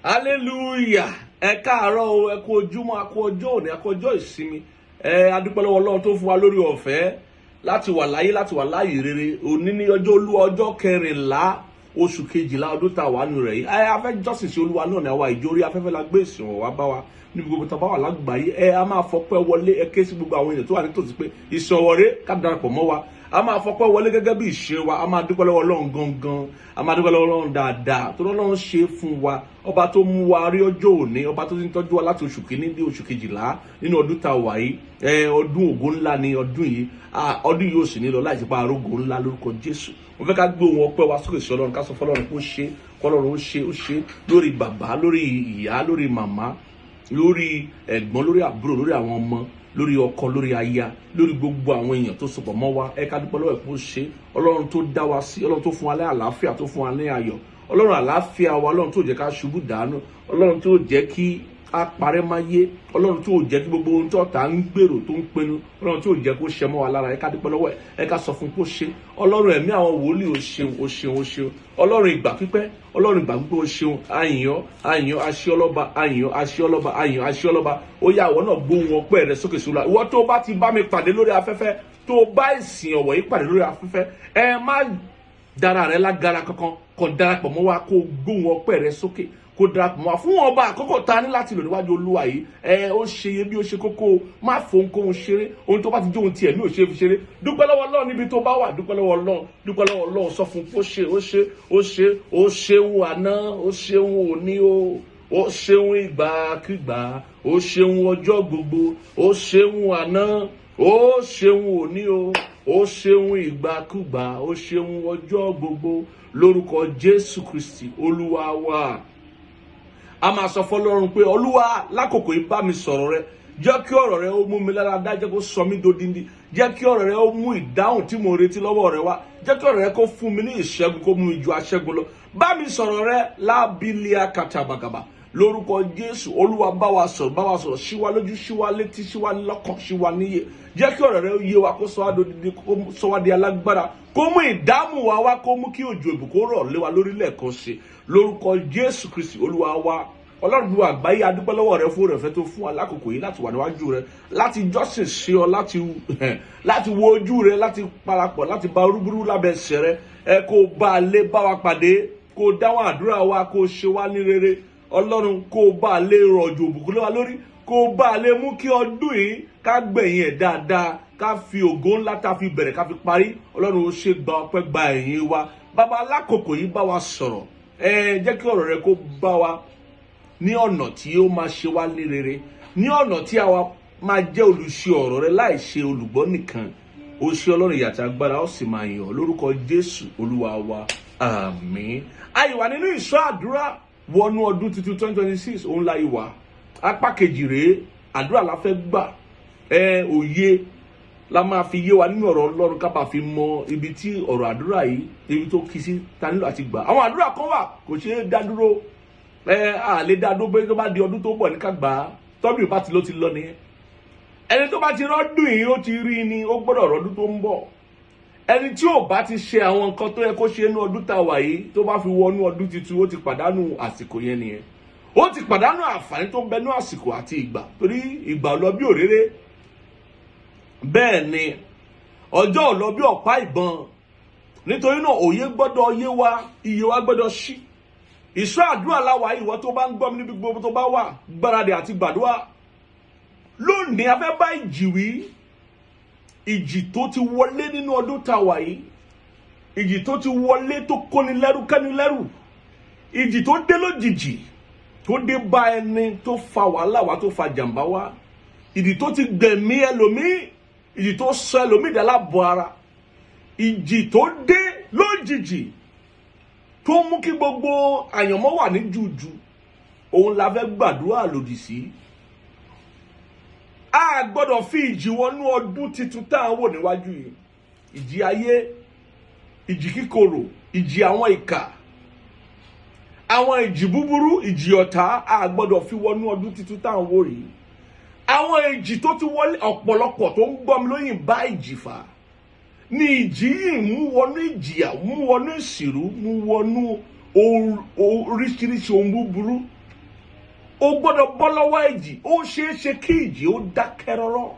Hallelujah. Ẹ káàárọ̀ o, ẹ kú ojúmọ́, a kú ọjọ́ òní, a kú ọjọ́ ìsinmi. A dúpẹ́ lọ́wọ́ Ọlọ́run tó fún wa lórí ọ̀fẹ́ láti wà láyé rere. Òní ní ọjọ́ Olúwa, ọjọ́ 14 oṣù kejìlá ọdún tá wà nù rẹ̀ yìí. A fẹ́ jọ́sìn sí Olúwa náà ní àwa ìjọ orí afẹ́fẹ́ la gbé ìsìn wá bá wa níbi gbogbo tá bá wà lágbàáyé. A máa fọpẹ́ wọlé, ẹ ké sí gbogbo àwọn èèyàn tó wà nítòsí pé ìsìn ọ̀wọ́rẹ́ ká darapọ̀ mọ́ wa. A máa fọpẹ́ wọlé gẹ́gẹ́ bí ìṣe wa. A máa dúpẹ́ lọ́wọ́ Ọlọ́run gangan. A máa dúpẹ́ lọ́wọ́ Ọlọ́run dáadáa. Tó Ọlọ́run ṣe fún wa. Ọba tó mú wa rí ọjọ́ òní, ọba tó ti ń tọ́jú wa láti oṣù kìíní dé oṣù kejìlá nínú ọdún tá wà yìí. Ọdún ògo ńlá ni ọdún yìí. Ọdún yìí ò sì ní lọ láì sí pa arógo ńlá lórúkọ Jésù. Mo fẹ́ ká gbé ohùn ọpẹ́ wa sókè sí Ọlọ́run, ká sọ fọ́lọ́run pé ó ṣe, kọ́lọ́run ó ṣe lórí bàbá, lórí ìyá, lórí màmá, lórí ẹ̀gbọ́n, lórí àbúrò, lórí àwọn ọmọ, lórí ọkọ, lórí aya, lórí gbogbo àwọn èèyàn tó sopọ̀ mọ́ wa. Ẹ ká dúpẹ́ lọ́wọ́ ẹ̀ pé ó ṣe. Ọlọ́run tó dá wa sí, Ọlọ́run tó fún wa ní àlàáfíà, tó fún wa ní ayọ̀. Ọlọ́run àlàáfíà wa, Ọlọ́run tó jẹ́ ká ṣubú dànù, Ọlọ́run tó jẹ́ kí a parẹ́ máyé, Ọlọ́run tó jẹ́ kí gbogbo ohun tó ta ń gbèrò tó ń pinnu, Ọlọ́run tó jẹ́ kó ṣẹ mọ́ wa lára. Ẹ ká dúpẹ́ lọ́wọ́ ẹ̀, ẹ ká sọ fún kó ṣe. Ọlọ́run ẹ̀mí àwọn wòlíì ó ṣeun. Ọlọ́run ìgbà pípẹ́, Ọlọ́run ìgbà pípẹ́ ó ṣeun. Àyàn aṣíọlọ́ba. Ó yá ìwọ náà gbóhùn ọpẹ́ rẹ sókè sólà. Ìwọ tó bá ti bá mi pàdé lórí afẹ́fẹ́, tó bá ìsìn ọ̀wọ̀ yìí pàdé lórí afẹ́fẹ́, ẹ má dára rẹ lágara kankan, kàn darapọ̀ mọ́ wa kó gbóhùn ọpẹ́ rẹ sókè, kó darapọ̀ mọ́ wa fún ọba àkókò ta ní láti lò níwájú Olúwa yìí. Ó ṣe iye bí ó ṣe kókó, má fohùn kóhun ṣeré, ohun tó bá ti jó ohun tiẹ̀ ní òṣèré fi ṣeré. Dúpẹ́ lọ́wọ́ Ọlọ́run níbi tó bá wà, dúpẹ́ lọ́wọ́ Ọlọ́run, sọ fún pé ó ṣeun àná, ó ṣeun òní o, ó ṣeun ìgbàkígbà, ó ṣeun ọjọ́ gbogbo, ó ṣeun àná, ó ṣeun òní o, ó ṣeun ìgbàkúgbà, ó ṣeun ọjọ́ gbogbo, lórúkọ Jésù Kristi Olúwa wa. A máa sọ fọ́lọ́run pé Olúwa lákòókò yìí bá mi sọ̀rọ̀ rẹ, jẹ́ kí ọ̀rọ̀ rẹ ó mú mi lára dá, jẹ́ kó sọ mí dodindi, jẹ́ kí ọ̀rọ̀ rẹ ó mú ìdáhùn tí mo retí lọ́wọ́ rẹ wá, jẹ́ kí ọ̀rọ̀ rẹ kó fún mi ní ìṣẹ́gun, kó mú mi ju aṣẹ́gun lọ. Bá mi sọ̀rọ̀ rẹ lábílíà kàtàbàgàbà lórúkọ Jésù. Olúwa bá wa sọ̀rọ̀, ṣí wa lójú, ṣí wa létí, ṣí wa lọ́kàn, ṣí wa níyè. Jẹ́ kí ọ̀rọ̀ rẹ ó yé wa, kó sọ wá dodindi, kó sọ wá di alágbára, kó mú ìdáhùn wa wá, kó mú kí òjò ìbùkún rọ̀ lé wa lórí lẹ́ẹ̀kan sí lórúkọ Jésù Kristi Olúwa wa. Ọlọ́run gbogbo àgbáyé, a dúpẹ́ lọ́wọ́ rẹ fún ìrẹ̀fẹ́ tó fún wa lákòókò yìí láti wà níwájú rẹ, láti jọ́sìn sí ọ, láti wo ojú rẹ, láti parapọ̀, láti bá orúburú lábẹ́ ẹsẹ̀ rẹ. Kó bá a lé bá wa pàdé, kó dáhùn àdúrà wa, kó ṣe wá ní rere. Ọlọ́run kó bá a lé rọ̀jò òbùkún lé wa lórí, kó bá a lé mú kí ọdún yìí ká gbẹ̀yìn ẹ̀ dáadáa, ká fi ògo ńlá tá fi bẹ̀rẹ̀ ká fi parí. Ọlọ́run ó ṣe gba ọpẹ́, gba ẹ̀yìn wa. Bàbá alákòókò yìí bá wa sọ̀rọ̀, jẹ́ kí ọ̀rọ̀ rẹ kó bá wa ní ọ̀nà tí ó máa ṣe wá ní rere, ní ọ̀nà tí àwa máa jẹ́ olùṣe ọ̀rọ̀ rẹ láì ṣe olùgbọ́ nìkan. Ó ṣe Ọlọ́run ìyàtọ̀ agbára, ó sì máa yàn lórúkọ Jésù Olúwa wa. Àmín. Àyíwá nínú ìṣọ́ àdúrà wọnú ọdún tuntun 2026, òun la ìwà apá kejì rèé. Àdúrà la fẹ́ gbà, òye la máa fi yé wa nínú ọ̀rọ̀ Ọlọ́run, ká bá fi mọ ibi tí ọ̀rọ̀ àdúrà yìí, ibi tó kí sí, ta nílò àti gbà. Àwọn àdúrà kan wà kò ṣeé dá dúró, a lè dá dúró pé tó bá di ọdún tó bọ̀ ní ká gbà á. Tọ́bí bá ti ló ti lọ nìyẹn. Ẹni tó bá ti rọ́dún yìí ó ti rí ni, ó gbọ́dọ̀ rọ́dún tó ń bọ̀. Ẹni tí ò bá ti ṣe àwọn nǹkan tó yẹ kó ṣe ní ọdún tá wà yìí, tó bá fi wọnú ọdún tuntun, ó ti pàdánù àsìkò yẹn nìyẹn. Ó ti pàdánù àǹfààní tó ń bẹ ní àsìkò àti ìgbà, torí ìgbà ò lọ bí òréré, bẹ́ẹ̀ ni ọjọ́ ò lọ bí ọ̀pá ìbọn. Nítorí náà òye gbọ́dọ̀ yé wa, iye wa gbọ́dọ̀ ṣí. Ìṣọ́ àdúrà láwa ìwọ tó bá ń gbọ́ mi níbi gbogbo tó bá wà, gbáradì àti gbàdúrà. Lónìí a fẹ́ bá ìjì wí, ìjì tó ti wọlé nínú ọdún tá wà yìí, ìjì tó ti wọlé tó kóni lẹ́rù kẹ́ni lẹ́rù, ìjì tó dé lójijì, tó dé bá ẹni tó fa wàhálà wá, tó fa jàǹbá wá, ìjì tó ti gbẹ̀mí ẹlòmíì, ìjì tó sọ ẹlòmíì dá lábọ̀ ara, ìjì tó dé lójijì tó mú kí gbogbo àyànmọ́ wà ní jùjù, òun la fẹ́ gbàdúrà lòdì sí. A gbọ́dọ̀ fi ìjì wọnú ọdún tuntun tá à ń wò níwájú yìí. Ìjì ayé, ìjì kíkorò, ìjì àwọn ìkà, àwọn ìjì búburú, ìjì ọ̀tá, a gbọ́dọ̀ fi wọnú ọdún tuntun tá à ń wò yìí. Àwọn ìjì tó ti wọlé, ọ̀pọ̀lọpọ̀ tó ń gbọ́ mi lóyìn bá ìjì fà. Ní ìjì yìí mú wọnú ìjìyà, mú wọnú ìṣìrú, mú wọnú oríṣiríṣi ohun búburú. ó gbọ́dọ̀ bọ́ lọ́wọ́ ìjì. Ó ṣeé ṣe kí ìjì ó dákẹ́ rọ́rọ́.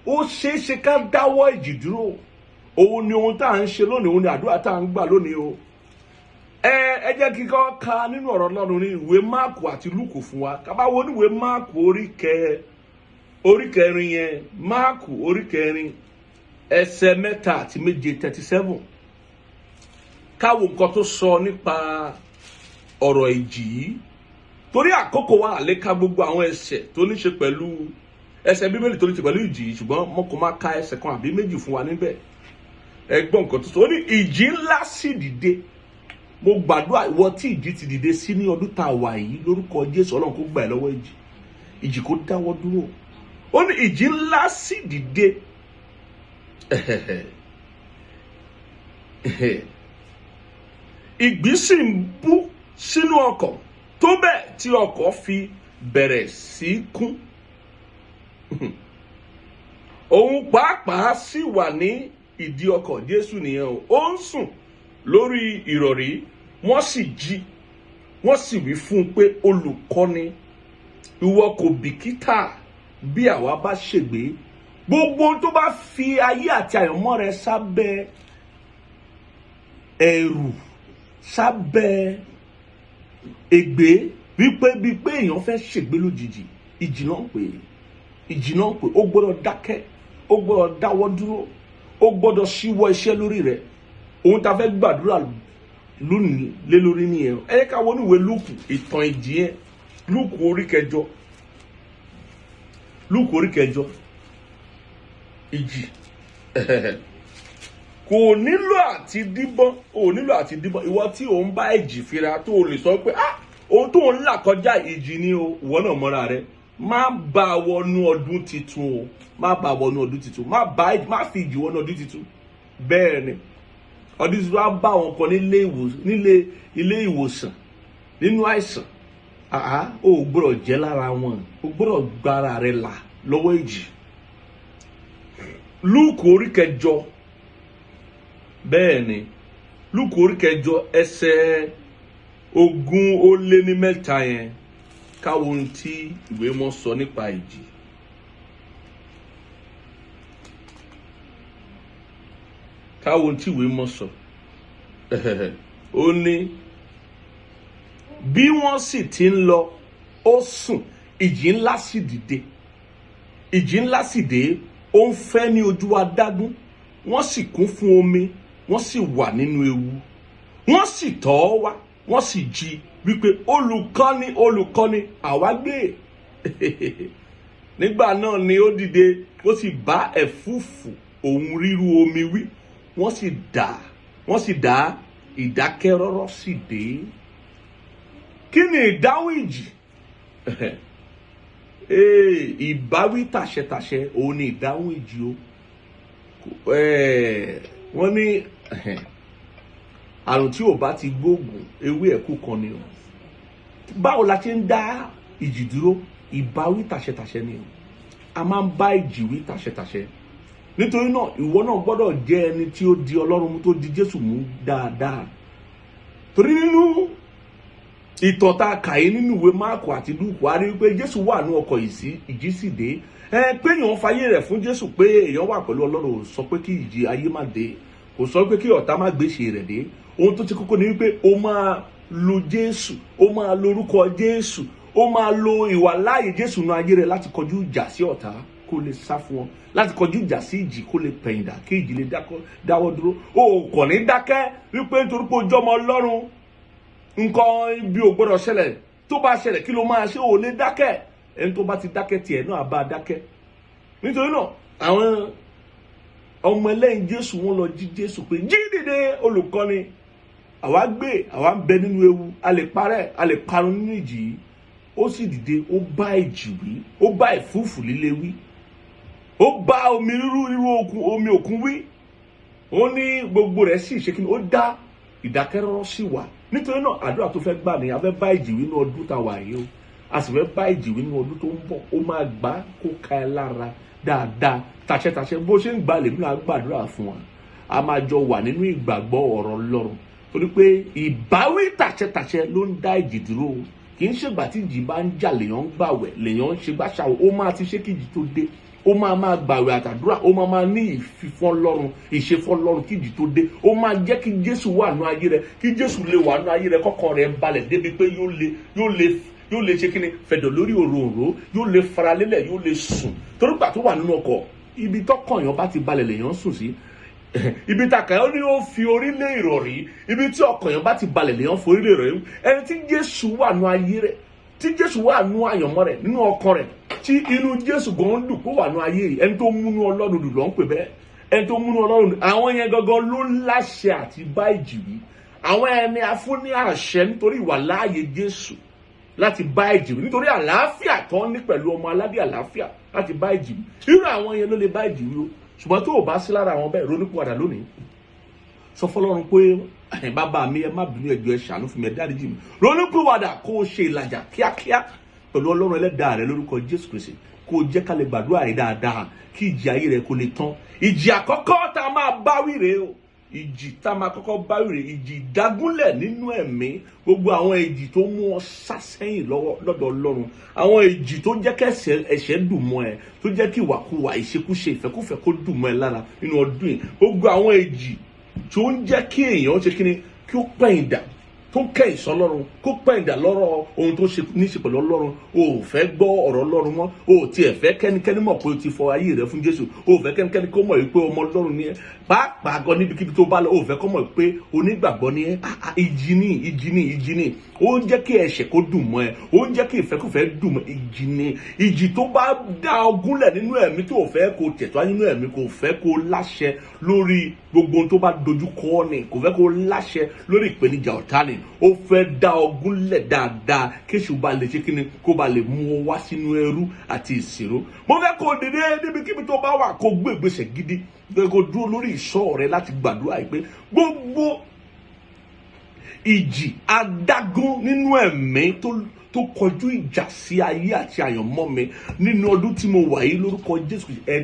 Ó ṣeé ṣe ká dáwọ́ ìjì dúró. Òun ni ohun tá à ń ṣe lónìí, òun ni àdúrà tá à ń gbà lónìí o. Ẹ jẹ́ kí kọ́ ka nínú ọ̀rọ̀ Ọlọ́run ní ìwé Máàkù àti Lúùkù fún wa. Ká bá wo ní ìwé Máàkù orí kẹrin yẹn, Máàkù orí kẹrin ẹsẹ̀ 3 àti 7 37. Káwo nǹkan tó sọ nípa ọ̀rọ̀ ìjì yìí. Torí àkókò wa àlékà gbogbo àwọn ẹsẹ̀ tó ní ṣe pẹ̀lú ẹsẹ̀ Bíbélì tó ní ṣe pẹ̀lú ìjì yìí, ṣùgbọ́n mo kò máa ka ẹsẹ̀ kan àbí méjì fún wa níbẹ̀. Ẹ gbọ́ nǹkan tó sọ. Ó ní ìjì ńlá sì dìde. Mo gbàdúrà ìwọ tí ìjì ti dìde sí ní ọdún tá a wà yìí lórúkọ Jésù, Ọlọ́run kó gbà ẹ́ lọ́wọ́ ìjì. Ìjì kó dáwọ́ dúró. Ó ní ìjì ńlá sì dìde. Ìgbì sì ń bú sínú ọkọ̀ tó bẹ́ẹ̀ tí ọkọ̀ fi bẹ̀rẹ̀ sí kún. Òun pàápàá sì wà ní ìdí ọkọ̀, Jésù nìyẹn o. Ó ń sùn lórí ìrọ̀rí. Wọ́n sì jí, wọ́n sì wí fún un pé olùkọ́ni, ìwọ kò bìkítà bí àwa bá ṣègbé. Gbogbo tó bá fi ayé àti àyànmọ́ rẹ sábẹ́ ẹ̀rù, sábẹ́ ègbé, wípé èèyàn fẹ́ ṣègbé lójijì, ìjì náà ń pè ó gbọ́dọ̀ dákẹ́, ó gbọ́dọ̀ dáwọ́ dúró, ó gbọ́dọ̀ ṣíwọ́ iṣẹ́ lórí rẹ̀. Ohun tá fẹ́ gbàdúrà lónìí lé lórí nìyẹn. Ẹ jẹ́ ká wo ní ìwé Lúùkù, ìtàn ìjì yẹn, Lúùkù orí kẹjọ. Lúùkù orí kẹjọ. Ìjì kò nílò àti díbọ́n, ìwọ tí ò ń bá ìjì fira tó o lè sọ pé ohun tó ń là kọjá ìjì ni o, ìwọ náà mọ́ra rẹ. Má bá wọnú ọdún titun o, má fi ìjì wọnú ọdún titun. Bẹ́ẹ̀ ni ọdún titun á bá wọn kan nílé ilé ìwòsàn nínú àìsàn. O gbọ́dọ̀ jẹ́ lára wọn, o gbọ́dọ̀ gbára rẹ là lọ́wọ́ ìjì. Lúùkù orí kẹjọ, bẹ́ẹ̀ ni Lúùkù orí kẹjọ ẹsẹ̀ 20 yẹn. Káwo ohun tí ìwé mọ́ sọ nípa ìjì. Káwo ohun tí ìwé mọ́ sọ. Ó ní bí wọ́n sì ti ń lọ, ó sùn, ìjì ńlá sì dìde. Ìjì ńlá sì dé, ó ń fẹ́ ní ojú adágún. Wọ́n sì kún fún omi, wọ́n sì wà nínú ewu. Wọ́n sì tọ̀ ọ́ wá, wọ́n sì jí wípé olùkọ́ni àwa gbé. Nígbà náà ni ó dìde, ó sì bá ẹ̀fúùfù òun ríru omi wí. Wọ́n sì dá ìdákẹ́rọ́rọ́ sì dé. Kí ni ìdáhùn ìjì? Ìbáwí tàṣẹtàṣẹ òun ni ìdáhùn ìjì o. Wọ́n ní àrùn tí ò bá ti gbóògùn ewé ẹ̀kú kan ni o. Báwo la ṣe ń dá ìjì dúró? Ìbáwí tàṣẹtàṣẹ ni o. A máa ń bá ìjì wí tàṣẹtàṣẹ. Nítorí náà ìwọ náà gbọ́dọ̀ jẹ́ ẹni tí ó di Ọlọ́run mú, tó di Jésù mú dáadáa. Torí nínú ìtàn tá a kà yìí nínú ìwé Máàkù àti Lúùkù, a rí pé Jésù wà ní ọkọ̀ ìjì sì dé. Pé èèyàn fayé rẹ̀ fún Jésù, pé èèyàn wà pẹ̀lú Ọlọ́run, ò sọ pé kí ìjì ayé má dé, kò sọ pé kí ọ̀tá má gbéṣe rẹ̀ dé. Ohun tó ti kókó ni wípé ó máa lo Jésù, ó máa lo orúkọ Jésù, ó máa lo ìwàláàyè Jésù nínú ayé rẹ̀ láti kọjú ìjà sí ọ̀tá kó lè sá fún wọn, láti kọjú ìjà sí ìjì kó lè pẹ̀yìndà, kí ìjì lè dáwọ́ dúró. O kò ní dákẹ́ wípé nítorí pé ojú ọmọ Ọlọ́run nǹkan ibi ò gbọ́dọ̀ ṣẹlẹ̀. Tó bá ṣẹlẹ̀ kí ló máa ṣe? O lè dákẹ́. Ẹni tó bá ti dákẹ́ tiẹ̀ náà bá dákẹ́. Nítorí náà àwọn ọmọ ẹlẹ́yìn Jésù wọ́n lọ jí Jésù pé jí dìde olùkọ́ni, àwa ń bẹ nínú ewu, a lè parun nínú ìjì yìí. Ó sì dìde, ó bá ìjì wí, ó bá ẹ̀fúùfù líle wí, ó bá omi omi òkun wí. Ó ní gbogbo rẹ̀ sì ṣe kí ni, ó dá ìdákẹ́rọ́rọ́ sí wà. Nítorí náà àdúrà tó fẹ́ gbà ní, a fẹ́ bá ìjì wí nínú ọdún tá a wà yìí o, a sì fẹ́ bá ìjì wí nínú ọdún tó ń bọ̀. Ó máa gbà kó ka ẹ lára dáadáa, tàṣẹtàṣẹ. Bó ṣe ń gbà lèmi náà gbàdúrà fún wa. A máa jọ wà nínú ìgbàgbọ́ ọ̀rọ̀ Ọlọ́run, torí pé ìbáwí tàṣẹtàṣẹ ló ń dá ìjì dúró, kì í ṣègbà tí ìjì bá ń jà lèèyàn ń gbàwẹ̀ lèèyàn ń ṣe gbàṣàwò ó máa ti ṣe kí ìjì tó dé ó máa gbàwẹ̀ àtàdúrà ó máa ní ìfifọ́n lọ́run ìṣefọ́n lọ́run kí ìjì tó dé ó máa jẹ́ kí Jésù wà nú ayé rẹ kí Jésù lè wà nú ayé rẹ kọ́kàn rẹ balẹ̀ débi pé yóò lè ṣe kíni fẹ̀dọ̀ lórí òróǹro yóò lè faralélẹ̀ yóò lè sùn torí gbà tó wà nínú ọkọ̀ ibi tọ́kàn èèyàn bá ti balẹ̀ lèèyàn sùn sí ibi takà ó ní ó fi orí lé ìrọ̀rí ibi tí ọkàn èèyàn bá ti balẹ̀ lèèyàn forí lé ìrọ̀rí ẹni tí Jésù wà nú ayé rẹ tí Jésù wà nú àyànmọ́ rẹ nínú ọkàn rẹ tí inú Jésù gan dùn kó wà nú ayé yìí ẹni tó múnú Ọlọ́run dùn ló ń pè bẹ́ẹ̀ ẹni tó múnú Ọlọ́run dùn àwọn yẹn gangan ló láṣẹ àti bá ìjì wí àwọn ẹni afún ní àṣẹ nítorí ìwà láàyè Jésù láti bá ìjì wí nítorí àlàáfíà tó ní pẹ̀lú ọmọ aládé àlàáfíà láti bá ìjì wí irú àwọn yẹn ló lè bá ìjì wí o ṣùgbọ́n tó o bá sí lára àwọn bẹ́ẹ̀ ronúpìwàdà lónìí sọ fọ́lọ́run pé bàbá mi ẹ má bínú ẹ jọ̀ọ́ ẹ ṣàánú fún mi ẹ dáríjì mi ronúpìwàdà kó o ṣe ìlàjà kíákíá pẹ̀lú Ọlọ́run ẹlẹ́dàá rẹ lórúkọ Jésù Kristi kó o jẹ́ ká lè gbàdúrà rẹ dáadáa kí ìjì ayé rẹ kó lè tán ìjì àkọ́kọ́ tá a máa bá wí rèé o ìjì tá a máa kọ́kọ́ bá wí rèé ìjì ìdágúnlẹ̀ nínú ẹ̀mí gbogbo àwọn ìjì tó mú ọ sá sẹ́yìn lọ́dọ̀ Ọlọ́run àwọn ìjì tó jẹ́ kẹsẹ̀ ẹ̀ṣẹ̀ dùn mọ́ ẹ tó jẹ́ kí ìwàkuwà ìṣekúṣe ìfẹ́kúfẹ́ kó dùn mọ́ ẹ lára nínú ọdún yìí gbogbo àwọn ìjì tó ń jẹ́ kí èèyàn ṣe kíni kí ó pẹ̀yìn dà tó ń kẹ́yìn sọ́lọ́run kó pẹ̀yìndà lọ́rọ̀ ohun tó ní ṣe pẹ̀lú Ọlọ́run o ò fẹ́ gbọ́ ọ̀rọ̀ Ọlọ́run mọ́ o ò tiẹ̀ fẹ́ kẹ́nikẹ́ni mọ̀ pé o ti fọ ayé rẹ fún Jésù o ò fẹ́ kẹ́nikẹ́ni kó mọ̀ pé ọmọ Ọlọ́run ni ẹ́ pàápàá gan níbikíbi tó bá lọ o ò fẹ́ kó mọ̀ pé onígbàgbọ́ ni ẹ́ ìjì ni ó ń jẹ́ kí ẹ̀ṣẹ̀ kó dùn mọ́ ẹ ó ń jẹ́ kí ìfẹ́kùfẹ́ dùn mọ́ ìjì tó bá dá ọgúnlẹ̀ nínú ẹ̀mí tó fẹ́ kó tẹ̀tọ́ nínú ẹ̀mí kò fẹ́ kó láṣẹ lórí gbogbo ohun tó bá dojú kọ ni kò fẹ́ kó láṣẹ lórí ìpèníjà ọ̀tá ni ó fẹ́ dá ọgúnlẹ̀ dáadáa kéṣù bá lè ṣe kíni kó bá lè mú ọ wá sínú ẹrú àti ìṣirò mo fẹ́ kó dìde níbikíbi tó bá wà kó gbé ìgbésẹ̀ gidi kó dúró lórí ìṣọ́ rẹ láti gbàdúrà yìí pé gbogbo ìjì adágún nínú ẹ̀mí tó kọjú ìjà sí ayé àti àyànmọ́ mi nínú ọdún tí mo wà yìí lórúkọ Jésù ẹ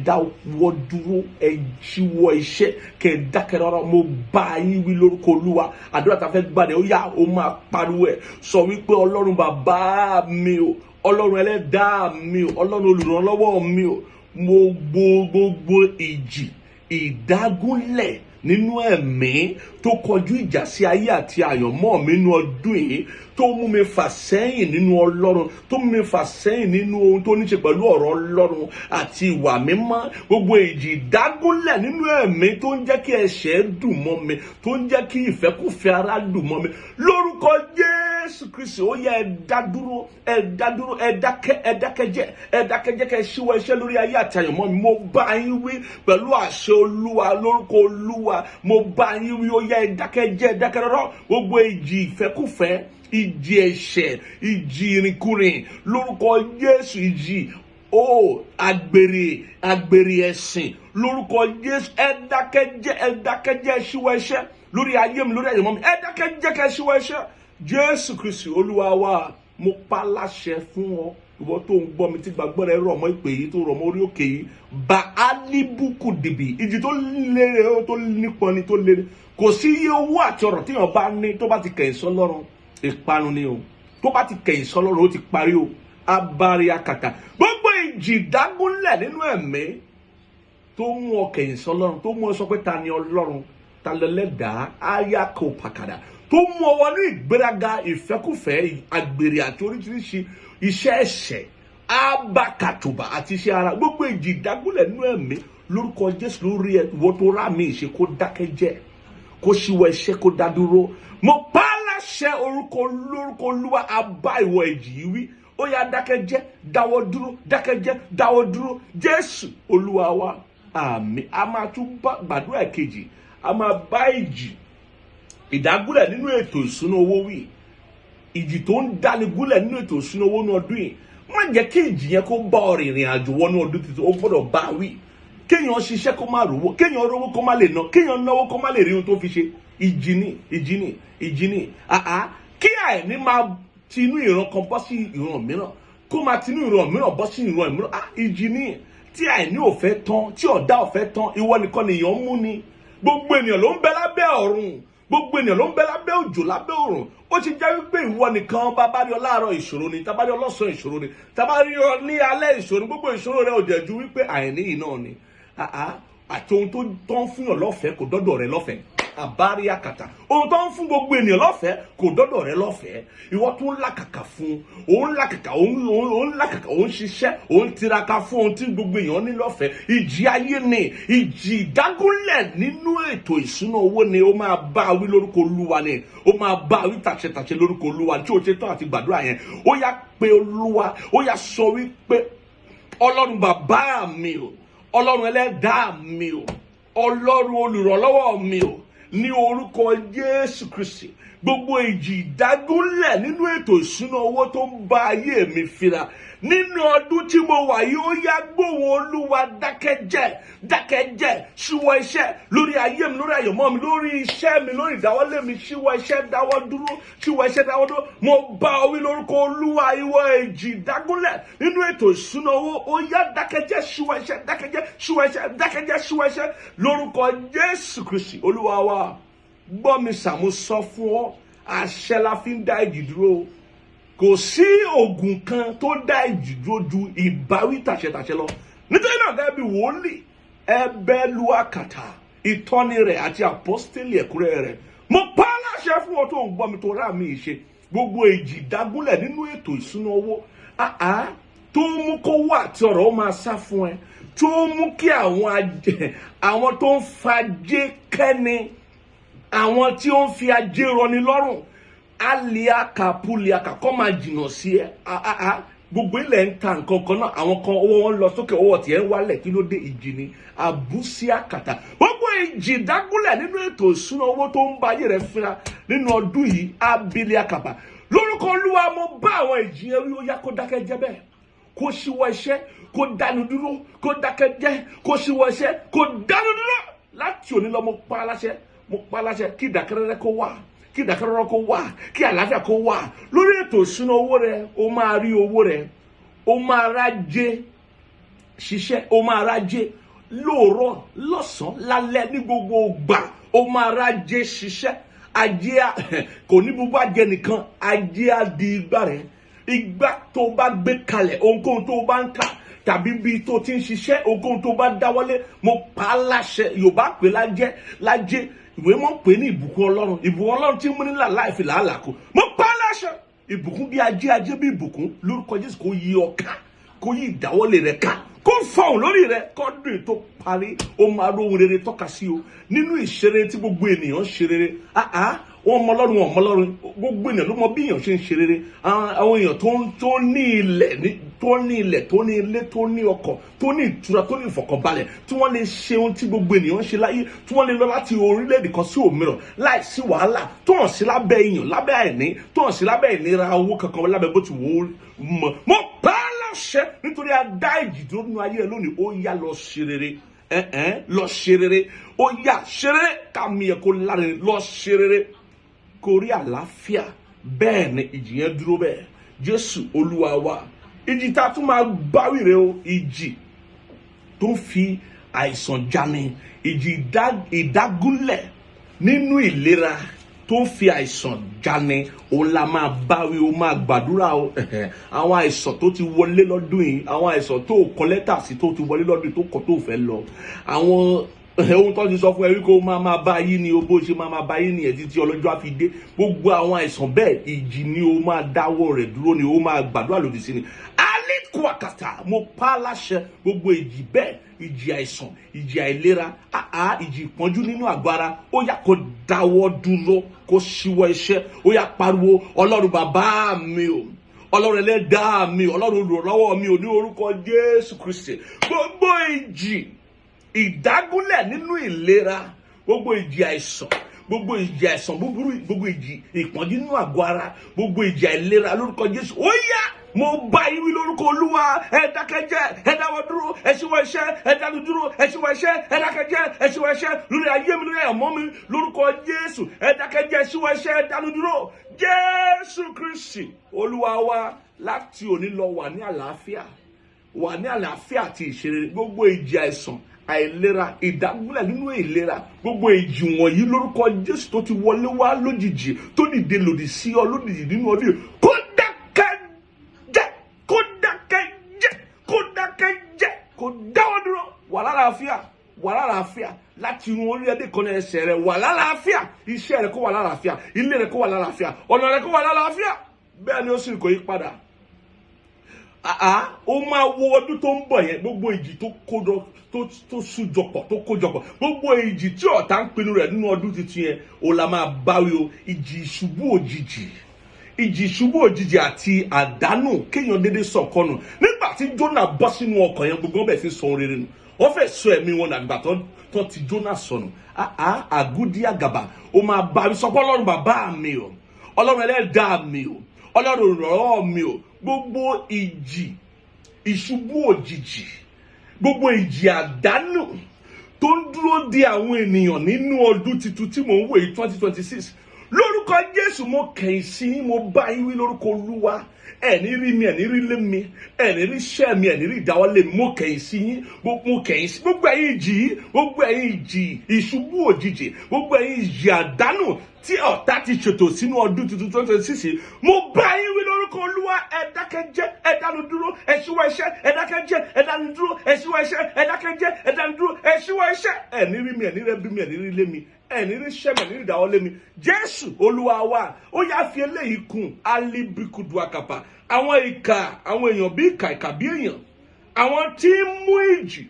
dáwọ́ dúró ẹ jíwọ́ iṣẹ́ kẹ dákẹ́ rárá mo bá yín wí lórúkọ Olúwa àdúrà tá a fẹ́ gbàdé ó yá ó máa pariwo ẹ̀ sọ wípé Ọlọ́run bàbá mi o Ọlọ́run ẹlẹ́dàá mi o Ọlọ́run olùrànlọ́wọ́ mi o mo gbogbo ìjì ìdágúnlẹ̀ nínú ẹ̀mí tó kọjú ìjà sí ayé àti àyànmọ́ mi nínú ọdún yìí tó mú mi fà sẹ́yìn nínú Ọlọ́run tó mú mi fà sẹ́yìn nínú ohun tó ní ṣe pẹ̀lú ọ̀rọ̀ Ọlọ́run àti ìwà mímọ́ gbogbo ìjì ìdágúnlẹ̀ nínú ẹ̀mí tó ń jẹ́ kí ẹ̀ṣẹ̀ dùn mọ́ mi tó ń jẹ́ kí ìfẹ́kùfẹ́ ara dùn mọ́ mi lórúkọ Jésù Kristi ó yẹ ẹ dákẹ́jẹ́ kẹ́ ṣíwọ́ iṣẹ́ lórí ayé àti àyànmọ́ mi mo bá yín wí pẹ̀lú àṣẹ Olúwa lórúkọ Olúwa mo bá yín wí ó yẹ ẹ dákẹ́ rọ́rọ́ gbogbo ìjì ìfẹ́kùfẹ́ ìjì ẹ̀ṣẹ̀ ìjì ìrìnkúrìn lórúkọ Jésù ìjì àgbèrè ẹ̀sìn lórúkọ Jésù ẹ dákẹ́jẹ́ ṣíwọ́ iṣẹ́ lórí ayé mi lórí àyànmọ́ mi ẹ dákẹ́jẹ́ kẹ́ ṣíwọ́ iṣẹ́ Jésù Kristi Olúwa wa mo pa láṣẹ fún ọ ìwọ tó ń gbọ́ mi tí gbàgbọ́ rẹ rọ̀ mọ́ ìpè yìí tó rọ̀ mọ́ orí òkè yìí bá alibuku dìbì ìjì tó lére tó nípọn ni tó lére kò sí iye owó àti ọ̀rọ̀ téèyàn bá ní tó bá ti kẹ̀yìn sọ́lọ́run ìparun ni o tó bá ti kẹ̀yìn sọ́lọ́run ó ti parí o abari akata gbogbo ìjì ìdágúnlẹ̀ nínú ẹ̀mí tó mú ọ kẹ̀yìn sọ́lọ́run tó mú ọ sọ pé ta ni Ọlọ́run ta lẹ́lẹ́dàá ayako pàkàdà tó mú ọ wọnú ìgbéraga ìfẹ́kùfẹ́ àgbèrè àti oríṣiríṣi iṣẹ́ ẹ̀ṣẹ̀ abakatuba àti iṣẹ́ ara gbogbo ìjì ìdágúnlẹ̀ nínú ẹ̀mí lórúkọ Jésù lórí ẹ ìwọ tó rà mí ìṣe kó dákẹ́jẹ́ kó ṣíwọ́ iṣẹ́ kó dá dúró mo pa láṣẹ lórúkọ Olúwa abá ìwọ ìjì yìí wí ó yá dákẹ́jẹ́ dáwọ́ dúró Jésù Olúwa wa àmín a máa tún gbàdúrà kejì a máa bá ìjì ìdágúnlẹ̀ nínú ètò ìṣúná owó wí ìjì tó ń dáni gúnlẹ̀ nínú ètò ìṣúná owó ní ọdún yìí má jẹ́ kí ìjì yẹn kó bá ọ rìnrìn àjò wọnú ọdún tuntun ó gbọ́dọ̀ bá wí kéèyàn ṣiṣẹ́ kó má rówó kéèyàn rówó kó má lè ná kéèyàn náwó kó má lè rí ohun tó fi ṣe ìjì ni kí àìní máa ti inú ìran kan bọ́ sí ìran mìíràn kó máa ti inú ìran mìíràn bọ́ sí ìran mìíràn ìjì ni tí àìní ò fẹ́ tán tí ọ̀dá ò fẹ́ tán ìwọ nìkan nìyàn mú ni gbogbo ènìyàn ló ń bẹ lábẹ́ ọ̀run gbogbo ènìyàn ló ń bẹ lábẹ́ òjò lábẹ́ òrùn. Ó ti jẹ́ wípé ìwọ nìkan bàbá rí ọ láàárọ̀ ìṣòro ni, tàbá rí ọ lọ́sàn ìṣòro ni, tàbá rí ọ ní alẹ́ ìṣòro. Gbogbo ìṣòro rẹ ò dẹ̀ ju wípé àìní yìí náà ni. Àti ohun tó tán fún yàn lọ́fẹ̀ẹ́ kò dọ́dọ̀ rẹ lọ́fẹ̀ẹ́. Àbárí àkàtà ohun tó ń fún gbogbo ènìyàn lọ́fẹ̀ẹ́ kò dọ́dọ̀ rẹ lọ́fẹ̀ẹ́. Ìwọ tó ń làkàkà fún, òun làkàkà, òun làkàkà, òun ṣiṣẹ́, òun tiraka fún ohun tí gbogbo èèyàn ní lọ́fẹ̀ẹ́. Ìjì ayé ni, ìjì ìdágúnlẹ̀ nínú ètò ìṣúná owó ni. Ó máa bá wí lórúkọ Olúwa ni. Ó máa bá wí tàṣẹtàṣẹ lórúkọ Olúwa tí ó ṣe tán àti gbàdúrà yẹn. Ó yá pé Olúwa, ó yá sọ wípé Ọlọ́run bàbá mi o, Ọlọ́run ẹlẹ́dàá mi o, Ọlọ́run olùrànlọ́wọ́ mi o, ní orúkọ Jésù Kristi, gbogbo ìjì ìdágúnlẹ̀ nínú ètò ìṣúná owó tó ń bá ayé mi fira nínú ọdún tí mo wà yìí, ó yá gbóhùn Olúwa, dákẹ́jẹ́, ṣíwọ́ iṣẹ́ lórí ayé mi, lórí àyànmọ́ mi, lórí iṣẹ́ mi, lórí ìdáwọ́lé mi. Ṣíwọ́ iṣẹ́, dáwọ́ dúró, ṣíwọ́ iṣẹ́, dáwọ́ dúró. Mo bá ọ wí lórúkọ Olúwa, ìwọ ìjì ìdágúnlẹ̀ nínú ètò ìṣúná owó, ó yá dákẹ́jẹ́, ṣíwọ́ iṣẹ́, dákẹ́jẹ́, ṣíwọ́ iṣẹ́, dákẹ́jẹ́, ṣíwọ́ iṣẹ́ lórúkọ Jésù Kristi Olúwa wa. Gbọ́ mi sàmú sọ fún ọ, àṣẹ la fi ń dá ìjì dúró. Kò sí oògùn kan tó dá ìjì dúró ju ìbáwí tàṣẹtàṣẹ lọ. Nítorí náà gẹ́gẹ́ bí wòlíì ẹbẹ̀lú àkàtà ìtọ́ni rẹ̀ àti àpọ́stélì ẹ̀kúnrẹ́ rẹ̀, mo pa á láṣẹ fún ọ tó ń gbọ́ mi tó rà mí ṣe. Gbogbo ìjì ìdágúnlẹ̀ nínú ètò ìṣúná owó tó mú kó wà tí ọ̀rọ̀ ó máa sá fún ẹ, tó mú kí àwọn tó ń fajé kẹ́ni, àwọn tí ó ń fi ajé rọni lọ́rùn, aliaka puliaka kọ́ máa jìnnà sí ẹ. Gbogbo ilẹ̀ ń ta nǹkan kan náà, àwọn kan owó wọn lọ sókè, owó tiẹ̀ ń wálẹ̀, kí ló dé? Ìjì ni. Àbúsí àkàtà. Gbogbo ìjì ìdágúnlẹ̀ nínú ètò ìṣúná owó tó ń bá ayé rẹ̀ fínra nínú ọdún yìí, abili àkàbà. Lórúkọ Olúwa, mo bá àwọn ìjì yẹn wí, ó yá kó dákẹ́ jẹ́ bẹ́ẹ̀, kó ṣíwọ́ iṣẹ́, kó dánu dúró, kó dákẹ́ jẹ́, kó ṣíwọ́ iṣẹ́, kó dánu dúró. Láti òní lọ mo pa á láṣẹ kí ìdákẹ́rẹ́rẹ́ kó wà, kí ìdákẹ́rọ́rọ́ kó wà, kí àlàáfíà kó wà lórí ètò ìṣúná owó rẹ. Ó máa rí owó rẹ, ó máa rájé ṣiṣẹ́, ó máa rájé lóòrọ̀, lọ́sàn-án, lálẹ́, ní gbogbo ìgbà. Ó máa rájé ṣiṣẹ́. Ajé kò ní gbogbo ajé nìkan, ajé á di igbá rẹ. Igbá tó bá gbé kalẹ̀, ohunkóhun tó bá ń tà tàbí bí tó ti ń ṣiṣẹ́, ohunkóhun tó bá dáwọ́lé, mo pa á láṣẹ. Yorùbá pè lájé, ìwé mọ̀ pé ní ìbùkún Ọlọ́run, ìbùkún Ọlọ́run tí ń mú nílà láì fi làálàá kù. Mo pa á láṣẹ ìbùkún bí ajé bí ìbùkún lórúkọ Jésù kó yí ọ ká, kó yí ìdáwọ́lé rẹ ká, kó fọhùn lórí rẹ. Kọ́dún tó parí, ó máa róhun rere tọ́ka sí o nínú ìṣeré tí gbogbo ènìyàn ṣe rere. Wọ́n mọ Ọlọ́run, gbogbo ènìyàn ló mọ bí èèyàn ṣe ń ṣe rere. Àwọn èèyàn tó ní ilẹ̀, tó ní ilé, tó ní ọkọ̀, tó ní ìtura, tó ní ìfọ̀kànbalẹ̀, tí wọ́n lè ṣe ohun tí gbogbo ènìyàn ń ṣe láyé, tí wọ́n lè lọ láti orílẹ̀-èdè kan sí òmíràn láì sí wàhálà, tó hàn sí lábẹ́ ìyàn, lábẹ́ àìní, tó hàn sí lábẹ́ ìnira owó kankan, lábẹ́ bó ti wò ó mọ̀. Mo pa á láṣẹ nítorí a dá ìjì dúró nínú ayé rẹ lónìí. Ó yá lọ ṣe rere, lọ ṣe rere, ó yá ṣe rere, kàmí ẹ̀ kó láre, lọ ṣe rere, kó rí àlàáfíà. Bẹ́ẹ̀ ni ìjì yẹn dúró bẹ́ẹ̀. Jésù Olúwa wa. Ìjì tá a tún máa báwí rẹ o, ìjì tó ń fi àìsàn jani, ìjì ìdágúnlẹ̀ nínú ìlera tó ń fi àìsàn jani, òun la máa báwí, ó máa gbàdúrà o. Àwọn àìsàn tó ti wọlé lọ́dún yìí, àwọn àìsàn tó kọ lẹ́tà sí tó ti wọlé lọ́dún yìí tó kọ tó fẹ́ lọ, àwọn ohun tó ti sọ fún ẹ wípé ó máa bá yín ni, ó bó ṣe máa bá yín nìyẹn títí ọlọ́jọ́ á fi dé. Gbogbo àwọn àìsàn bẹ́ẹ̀, ìjì ni ó máa dáwọ́ rẹ̀ dúró, ni ó máa gbàdúrà lòdì sí ni. Alikuakata, mo pa á láṣẹ gbogbo ìjì bẹ́ẹ̀, ìjì àìsàn, ìjì àìlera, ìjì ìpọ́njú nínú àgọ́ ara, ó yá kó dáwọ́ dúró, kó ṣíwọ́ iṣẹ́. Ó yá pariwo, Ọlọ́run bàbá mi o, Ọlọ́run ẹlẹ́dàá mi, Ọlọ́run olùrànlọ́wọ́ mi ò ní orúkọ Jésù Kristi. Gbogbo ìjì ìdágúnlẹ̀ nínú ìlera, gbogbo ìjì àìsàn, gbogbo ìjì àìsàn búburú, gbogbo ìjì ìpọ́njú nínú àgọ́ ara, gbogbo ìjì àìlera lórúkọ Jésù, ó yá mo bá yín wí lórúkọ Olúwa. Ẹ dákẹ́jẹ́, ẹ dáwọ́ dúró, ẹ ṣíwọ́ iṣẹ́, ẹ dánu dúró, ẹ ṣíwọ́ iṣẹ́, ẹ dákẹ́jẹ́, ẹ ṣíwọ́ iṣẹ́ lórí ayé mi, lórí àmọ́ mi lórúkọ Jésù. Ẹ dákẹ́jẹ́, ẹ ṣíwọ́ iṣẹ́, ẹ dánu dúró. Jésù Kristi Olúwa wa. Láti òní lọ wà ní àlàáfíà, wà ní àlàáfíà àti ìṣeré. Gbogbo ìjì àìsàn àìlera, ìdágúnlẹ̀ nínú ìlera, gbogbo èjì wọ̀nyí lórúkọ Jésù tó ti wọlé wá lójijì tó dìde lòdì sí ọ lójijì nínú ọdún yìí, kó dákẹ́ jẹ́, kó dákẹ́ jẹ́, kó dákẹ́ jẹ́, kó dáwọ́ dúró. Wà lálàáfíà, wà lálàáfíà láti irun orí ẹdẹ kan ẹsẹ̀ rẹ, wà lálàáfíà, iṣẹ́ rẹ kó wà lálàáfíà, ilé rẹ kó wà lálàáfíà, ọ̀nà rẹ kó wà lálàáfíà. Bẹ́ẹ̀ ni ó sì kò yí padà. Ó máa wo ọdún tó ń bọ̀ yẹn, gbogbo ìjì tó kójọ tó sújọpọ̀ tó kójọpọ̀, gbogbo ìjì tí ọ̀tá ń pinnu rẹ̀ nínú ọdún tuntun yẹn, ó la máa báwí o. Ìjì ìṣubú òjijì àti àdánù, kéèyàn dédé sọ̀kọnù. Nígbà tí Jónà bọ́ sínú ọkọ̀ yẹn, gbogbo wọn bẹ̀ sí sọ rere nù, wọ́n fẹ́ sọ ẹ̀mí wọn nàgbà tó ti Jónà sọnù. Àgúdí àgàbà, ó máa bá mi sọ pé Ọlọ́run bàbá mi o, Ọlọ́run ẹlẹ́dàá mi o, Ọlọ́run ìrànlọ́wọ́ mi o, gbogbo ìjì ìṣubú òjijì, gbogbo ìjì àdánù tó ń dúró de àwọn ènìyàn nínú ọdún tuntun tí mò ń wò yìí 2026, lórúkọ Jésù mo kẹ̀yìn sí, mo bá yín wí lórúkọ Olúwa. Ẹni rí mi, ẹni rí lé mi, ẹni rí iṣẹ́ mi, ẹni rí ìdáwọ́lé mi, mo kẹ̀yìn sí yín, mo kẹ̀yìn sí gbogbo ẹ̀yin ìjì, gbogbo ẹ̀yin ìjì ìṣubú òjijì, gbogbo ẹ̀yin ìjì àdánù tí ọ̀tá ti ṣètò sínú ọdún tuntun 2026, mo bá yín wí lórúkọ Olúwa. Ẹ dákẹ́ jẹ́, ẹ dánu dúró, ẹ ṣíwọ́ iṣẹ́, ẹ dákẹ́ jẹ́, ẹ dánu dúró, ẹ ṣíwọ́ iṣẹ́, ẹ dákẹ́ jẹ́, ẹ dánu dúró, ẹ ṣíwọ́ iṣẹ́. Ẹni rí mi, ẹni rí bí mi, ẹni rí lé mi, ẹni rí iṣẹ́ mi, ẹni rí ìdáwọ́lé mi. Jésù Olúwa wa. Ó yá fi eléyìí kún alibikudu akapa. Àwọn ìkà, àwọn èèyàn bí ìkà bí èèyàn, àwọn tí ń mú ìjì,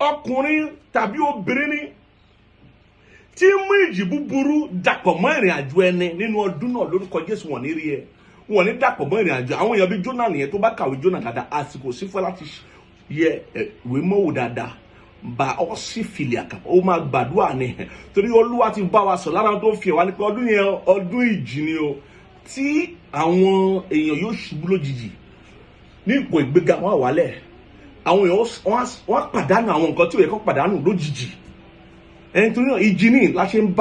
ọkùnrin tàbí obìnrin ni, tí ń mú ìjì búburú dàpọ̀ mọ́ ìrìn àjò ẹni nínú ọdún náà, lórúkọ Jésù wọ́n ní rí ẹ, wọ́n ní dàpọ̀ mọ́ ìrìn àjò. Àwọn èèyàn bí Jónà nìyẹn, tó bá kàwé Jónà dáadáa, àsìkò sí fún láti yẹ ìwé mọ́wò dáadáa, bá ọ sí fìlì àkàpọ̀, ó máa gbàdúrà ni, torí Olúwa ti bá wa sọ lára tó fi wá ní pé ọdún yẹn ọdún ìjì ni o, tí àwọn èèyàn yóò ṣubú lójijì ní ipò ìgbéga, wọn wálẹ̀, àwọn èèyàn wọn pàdánù àwọn nǹkan tí ó yẹ kó pàdánù lójijì. Nítorí náà ìjì ni láti ń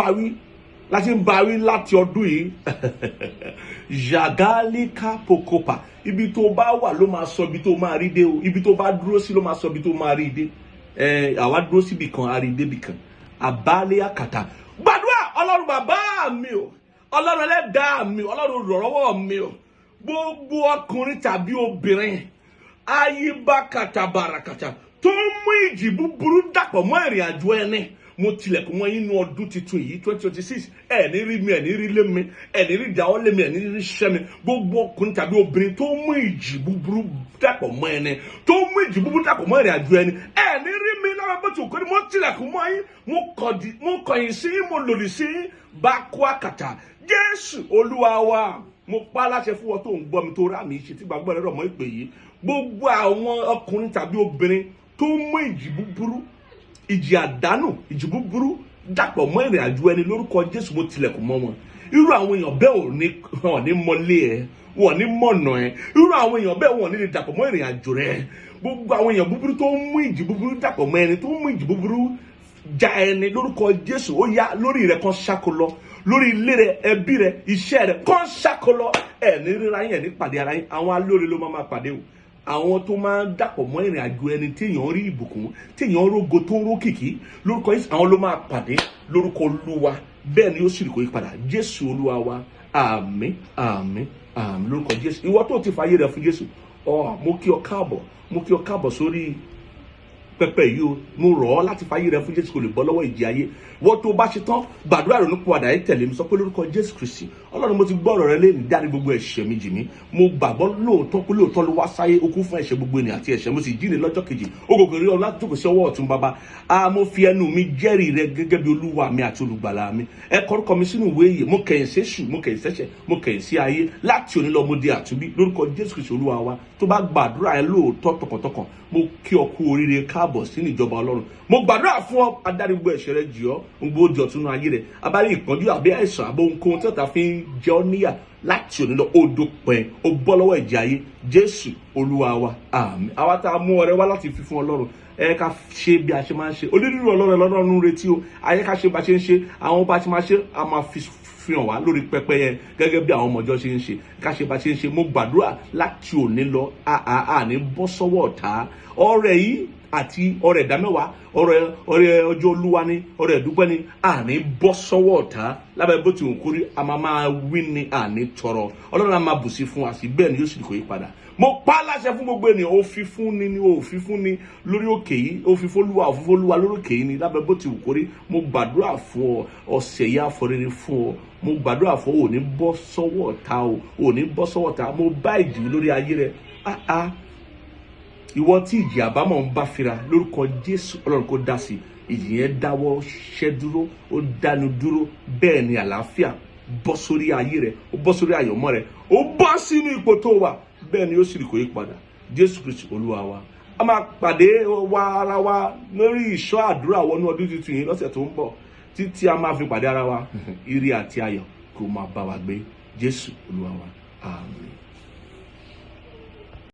bá wí láti ọdún yìí. Jagalika pokopa, ibi tó bá wà ló máa sọ ibi tó máa rí dé o, ibi tó bá dúró sí ló máa sọ ibi tó máa rí dé. Àwa dúró síbi kan, a rí débi kan, àbálẹ̀ àkàtà. Gbàdúrà, Ọlọ́run bàbá mi o, Ọlọ́run ẹlẹ́dàá mi, Ọlọ́run ìrànlọ́wọ́ mi o, gbogbo ọkùnrin tàbí obìnrin ayíbákàtà bàràkàtà tó ń mú ìjì búburú dàpọ̀ mọ́ ìrìn àjò ẹni, mo tilẹ̀kùn wọn inú ọdún tuntun yìí 2026. Ẹni rí mi, ẹni rí lé mi, ẹni rí ìdáwọ́lé mi, ẹni rí iṣẹ́ mi. Gbogbo ọkùnrin tàbí obìnrin tó ń mú ìjì búburú dàpọ̀ mọ́ ẹni, tó ń mú ìjì búburú dàpọ̀ mọ́ ìrìn àjò ẹni, ẹni rí mi lára bó ti kọ́ ni mo tilẹ̀kùn mọ́ yín, mo kọ̀yìn sí yín, mo lòdì sí yín. Bá kó àkàtà. Jésù Olúwa wa. Mo pa láṣẹ fún ọ tó ń gbọ́ mi, tó rà mí ṣe tí gbàgbọ́ rẹ rọ̀ mọ́ ìpè yìí. Gbogbo àwọn ọkùnrin tàbí obìnrin tó ń mú ìjì búburú, ìjì àdánù, ìjì búburú dàpọ̀ mọ́ ìrìn àjò ẹni, lórúkọ Jésù mo tilẹ̀kùn mọ́ wọn. Irú àwọn èèyàn bẹ́ẹ̀ ò ní mọ́lé ẹ, wọn ní mọ̀nà ẹ. Irú àwọn èèyàn bẹ́ẹ̀ wọn ní lè dàpọ̀ mọ́ ìrìn àjò rẹ. Gbogbo àwọn èèyàn búburú tó ń mú ìjì búburú dàpọ̀ mọ́ ẹni, tó ń mú ìjì búburú ja ẹni, lórúkọ Jésù ó yá lórí rẹ kan ṣàkólọ, lórí ilé rẹ, ẹbí rẹ, iṣẹ́ rẹ kan ṣàkólọ. Ẹni ríra yín, ẹni pàdé ara yín. Àwọn alóore ló máa pàdé o, àwọn tó máa ń dàpọ̀ mọ́ ìrìn àjò ẹni téèyàn rí ìbùkún, téèyàn rógo tó ń rókìkí, lórúkọ Jésù àwọn ló máa pàdé lórúkọ Olúwa. Bẹ́ẹ̀ ni ó sì kò yí padà. Jésù Olúwa wa. Àmín, àmín, àmín lórúkọ Jésù. Ìwọ tó ti fàyè rẹ fún Jésù, mo kí ọ káàbọ̀ sórí pẹpẹ yìí o. Mo rọ̀ ọ́ láti fàyè rẹ fún Jésù kó lè bọ́ lọ́wọ́ ìjì ayé. Wọ́n tó bá ṣe tán gbàdúrà rẹ̀ nípa àdáyé tẹ̀lé mi, sọ pé lórúkọ Jésù Kristi, Ọlọ́run mo ti gbọ́ ọ̀rọ̀ rẹ lẹ́nu, dárí gbogbo ẹ̀ṣẹ̀ mi jì mí. Mo gbàgbọ́ lóòótọ́ pé lóòótọ́ ló wá sáyé, ó kú fún ẹ̀ṣẹ̀ gbogbo ènìyàn àti ẹ̀ṣẹ̀, mo sì jíǹde lọ́jọ́ kejì. Ògògò rí ọlá jókòó sí ọwọ́ ọ̀tún bàbá. Mo fi ẹnu mi jẹ́rìí rẹ gẹ́gẹ́ bí Olúwa mi àti olùgbàlà mi. Ẹ kọ orúkọ mi sínú ìwé ìyè. Mo kẹ̀yìn sí èṣù, mo kẹ̀yìn sẹ́ṣẹ̀, mo kẹ̀yìn sí ayé. Láti òní lọ mo di àtúnbí lórúkọ Jésù Kristi Olúwa wa. Tó bá gbàdúrà ẹ lóòótọ́ tọkàntọkàn, mo kí ọ kú oríire, káàbọ̀ sínú ìjọba Ọlọ́run. Mo gbàdúrà fún ọ, adarí gbogbo ẹ̀ṣẹ̀ rẹ jì ọ́, gbogbo òjò tún ayé rẹ. Abárí ìpọ́njú àbí àìsàn àbó ohunkóhun tí ọ̀tá fi ń jẹ ọ́ níyà, láti òní lọ odò pẹ́, ó bọ́ lọ́wọ́ ìjì ayé. Jésù Olúwa wa. Àmín. Àwa tá a mú ọrẹ wá láti fi fún Ọlọ́run, ẹ ká ṣe bí a ṣe máa ń ṣe. Onírúurú Ọlọ́run retí o. Ayé ká ṣe bá ṣe ń ṣe, àwọn bá ṣe máa ṣe, a máa fi hàn wá lórí pẹpẹ yẹn gẹ́gẹ́ bí àwọn ọmọjọ́ ṣe ń ṣe. Ká ṣe bá ṣe ń ṣe. Mo gbàdúrà láti òní lọ àní bọ́ sọ́wọ́ ọ̀tá. Ọrẹ yìí àti ọrẹ ìdámẹ́wàá ọrẹ ọjọ́ olúwa ni ọrẹ ìdúpẹ́ ni àní bọ́ sọ́wọ́ ọ̀tá lábẹ́ bó ti wù kórí a máa wí ni àní tọrọ ọlọ́run á máa bùsí fún wa sí bẹ́ẹ̀ ni yóò sì kò yí padà mo pa láṣẹ fún gbogbo ènìyàn ó fi fún ni lórí òkè yìí ó fi fólúwa lórí òkè yìí ni lábẹ́ bó ti wù kórí mo gbàdúrà fún ọ ọ̀sẹ̀ yìí àfọrẹrẹ fún ọ mo gbàdúrà fún ọ ò ní bọ́ sọ́wọ́ ọ̀tá o ò ní bọ́ sọ́wọ́ ọ̀tá mo bá ìjì lórí ayé rẹ ìwọ tí ìjì àbámọ̀ ń bá fira lórúkọ Jésù Ọlọ́run kó dá sí ìjì yẹn dáwọ́ ṣẹ́ dúró ó dánu dúró bẹ́ẹ̀ ni àlàáfíà bọ́ sórí ayé rẹ ó bọ́ sórí àyọ̀mọ́ rẹ ó bọ́ sínú ipò tó wà bẹ́ẹ̀ ni ó sì kò yí padà Jésù Kristi Olúwa wa a máa pàdé wa ara wa lórí ìṣọ́ àdúrà wọnú ọdún tuntun yìí lọ́sẹ̀ tó ń bọ̀ títí a máa fi pàdé ara wa ire àti ayọ̀ kó máa bá wa gbé Jésù Olúwa wa àmín.